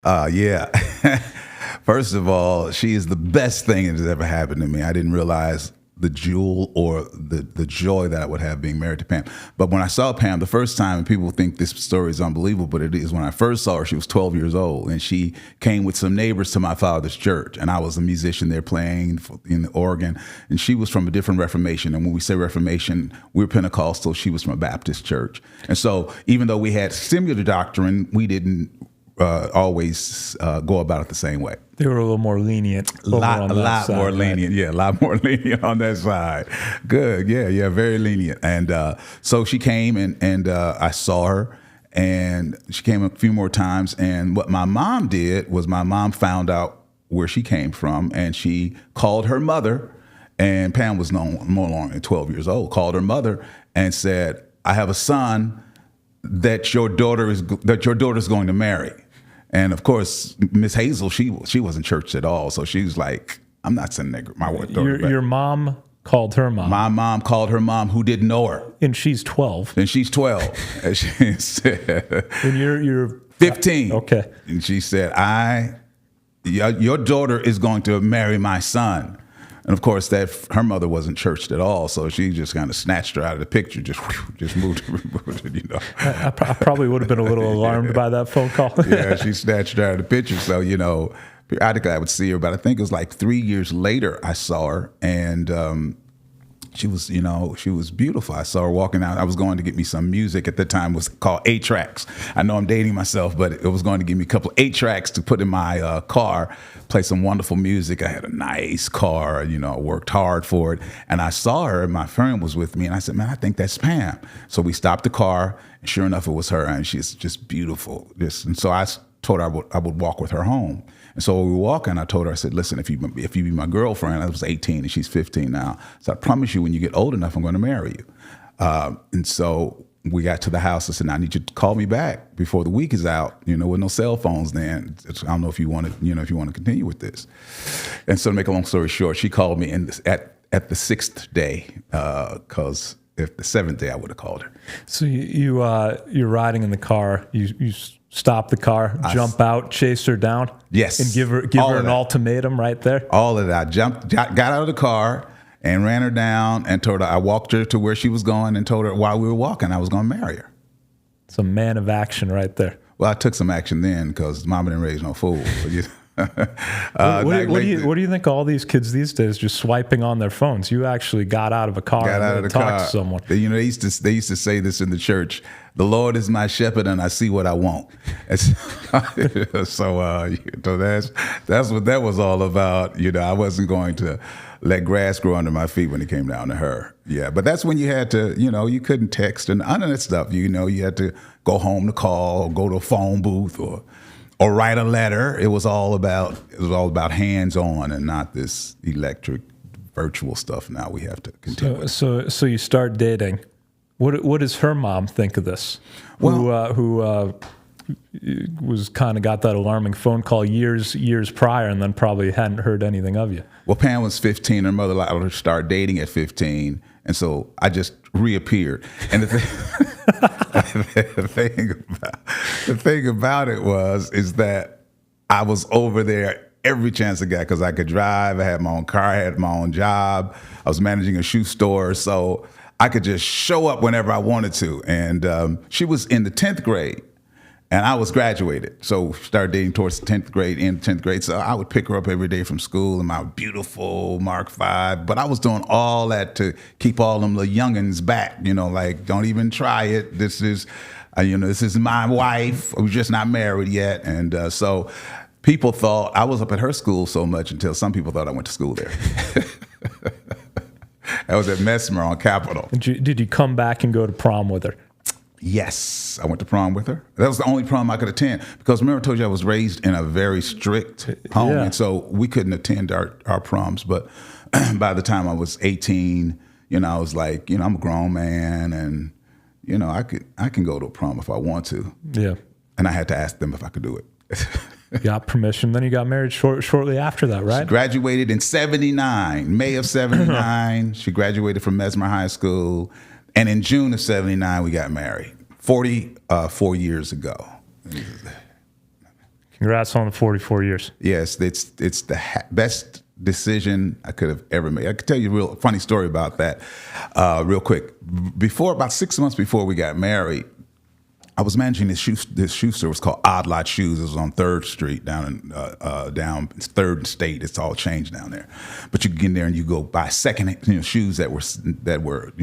Yeah. First of all, she is the best thing that has ever happened to me. I didn't realize the jewel or the joy that I would have being married to Pam. But when I saw Pam the first time, and people think this story is unbelievable, but it is. When I first saw her, she was 12 years old, and she came with some neighbors to my father's church, and I was a musician there playing in the organ, and she was from a different Reformation. And when we say Reformation, we're Pentecostal. She was from a Baptist church. And so even though we had similar doctrine, we didn't always go about it the same way. They were a little more lenient. A lot side, more right? lenient. Yeah, a lot more lenient on that side. Good. Yeah, very lenient. And so she came and I saw her, and she came a few more times. And what my mom did was my mom found out where she came from, and she called her mother, and Pam was no longer than 12 years old, called her mother and said, I have a son that your daughter is going to marry. And of course, Miss Hazel, she wasn't church at all, so she was like, "I'm not sending my daughter back." Your mom called her mom. My mom called her mom, who didn't know her, And she's 12. and she's 12. And she said, And you're 15. Okay. And she said, your daughter is going to marry my son. And of course, her mother wasn't churched at all, so she just kind of snatched her out of the picture, just moved it, you know. I probably would have been a little alarmed by that phone call. Yeah, she snatched her out of the picture. So, you know, periodically I would see her, but I think it was like 3 years later I saw her, and she was beautiful. I saw her walking out. I was going to get me some music at the time. It was called 8 tracks. I know I'm dating myself, but it was going to give me a couple of 8 tracks to put in my car, play some wonderful music. I had a nice car, you know, worked hard for it. And I saw her, and my friend was with me, and I said, man, I think that's Pam. So we stopped the car, and sure enough, it was her, and she's just beautiful. And so I told her I would walk with her home. And so when we were walking, I told her, I said, listen, if you be my girlfriend, I was 18 and she's 15 now. So I promise you, when you get old enough, I'm going to marry you. And so we got to the house. I said, I need you to call me back before the week is out, you know, with no cell phones then. I don't know if you want to continue with this. And so to make a long story short, she called me at the 6th day, because if the 7th day I would have called her. So you're riding in the car. You stop the car, jump out, chase her down. Yes. And give her an ultimatum right there. All of that. Got out of the car and ran her down and told her, I walked her to where she was going and told her while we were walking I was going to marry her. It's a man of action right there. Well, I took some action then because mama didn't raise no fool. What do you think of all these kids these days just swiping on their phones? You actually got out of a car and talked to someone. You know, they used to say this in the church: "The Lord is my shepherd, and I see what I want." So that's what that was all about. You know, I wasn't going to let grass grow under my feet when it came down to her. Yeah, but that's when you had to, you know, you couldn't text and none of that stuff. You know, you had to go home to call or go to a phone booth or write a letter. It was all about hands-on and not this electric virtual stuff now we have to continue with. So you start dating. What does her mom think of this? Well, who was kind of got that alarming phone call years prior and then probably hadn't heard anything of you. Well, Pam was 15. Her mother allowed her to start dating at 15. And so I just reappeared. And the thing about it is that I was over there every chance I got because I could drive. I had my own car. I had my own job. I was managing a shoe store. So I could just show up whenever I wanted to. And she was in the 10th grade. And I was graduated, so started dating towards 10th grade, in 10th grade. So I would pick her up every day from school in my beautiful Mark V. But I was doing all that to keep all them little youngins back, you know, like, don't even try it. This is my wife. We're just not married yet. And so people thought I was up at her school so much until some people thought I went to school there. I was at Mesmer on Capitol. Did you come back and go to prom with her? Yes, I went to prom with her. That was the only prom I could attend because remember I told you I was raised in a very strict home, and so we couldn't attend our proms. But by the time I was 18, you know, I was like, you know, I'm a grown man, and you know, I can go to a prom if I want to. Yeah. And I had to ask them if I could do it. You got permission. Then you got married shortly after that, right? She graduated in '79, May of '79. She graduated from Mesmer High School. And in June of '79, we got married, 44 years ago. Congrats on the 44 years. Yes, it's the best decision I could have ever made. I could tell you a real funny story about that real quick. About 6 months before we got married, I was managing this shoe store. It was called Odd Lot Shoes. It was on 3rd Street down 3rd and State. It's all changed down there. But you can get in there and you go buy second shoes that were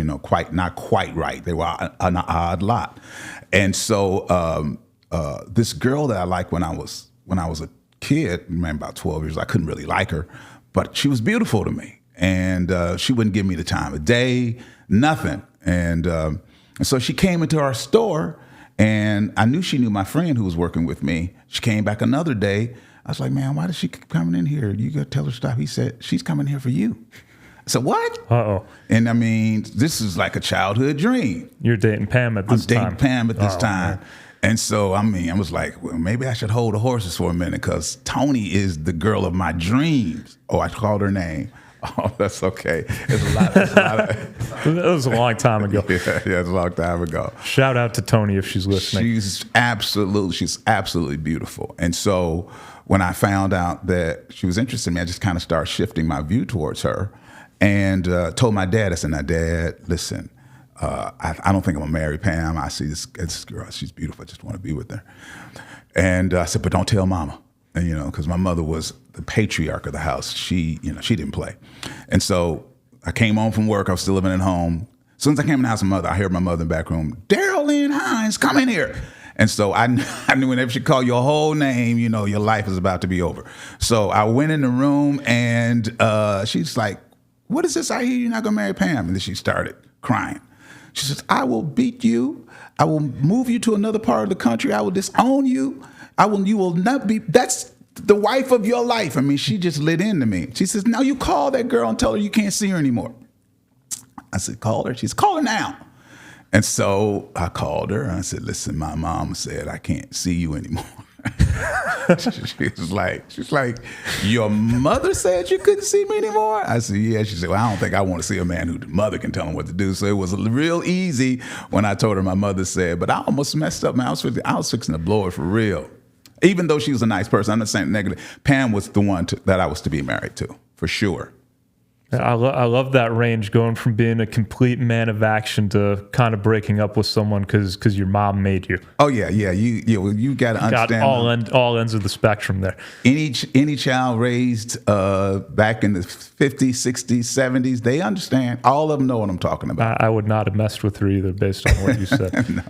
not quite right. They were an odd lot. And so this girl that I liked when I was a kid, about 12 years, I couldn't really like her, but she was beautiful to me. And she wouldn't give me the time of day, nothing. And so she came into our store. And I knew she knew my friend who was working with me. She came back another day. I was like, man, why does she keep coming in here? You got to tell her to stop. He said, she's coming here for you. I said, what? Uh-oh. And I mean, this is like a childhood dream. You're dating Pam at this time. I'm dating Pam at this time. Man. And so, I was like, well, maybe I should hold the horses for a minute because Tony is the girl of my dreams. Oh, I called her name. Oh, that's okay. It's a lot. That was a long time ago. Yeah, it's a long time ago. Shout out to Tony if she's listening. She's absolutely beautiful. And so when I found out that she was interested in me, I just kind of started shifting my view towards her and told my dad, I said, now, Dad, listen, I don't think I'm going to marry Pam. I see this girl. She's beautiful. I just want to be with her. And I said, but don't tell Mama. And, because my mother was the patriarch of the house. She didn't play. And so I came home from work. I was still living at home. As soon as I came in the house, I heard my mother in the back room, Darrell Hines, come in here. And so I knew whenever she called your whole name, your life is about to be over. So I went in the room and she's like, what is this? I hear you're not going to marry Pam. And then she started crying. She says, I will beat you. I will move you to another part of the country. I will disown you. You will not be, that's the wife of your life. She just lit into me. She says, now you call that girl and tell her you can't see her anymore. I said, call her. She said, call her now. And so I called her and I said, listen, my mom said, I can't see you anymore. She's like, your mother said you couldn't see me anymore? I said, yeah. She said, well, I don't think I want to see a man whose mother can tell him what to do. So it was real easy when I told her my mother said, but I almost messed up, man. I was fixing to blow her for real. Even though she was a nice person, I'm not saying negative. Pam was the one that I was to be married to, for sure. I love that range, going from being a complete man of action to kind of breaking up with someone because your mom made you. Oh yeah. You got to understand. All ends of the spectrum there. Any child raised back in the 50s, 60s, 70s, they understand. All of them know what I'm talking about. I would not have messed with her either, based on what you said. No.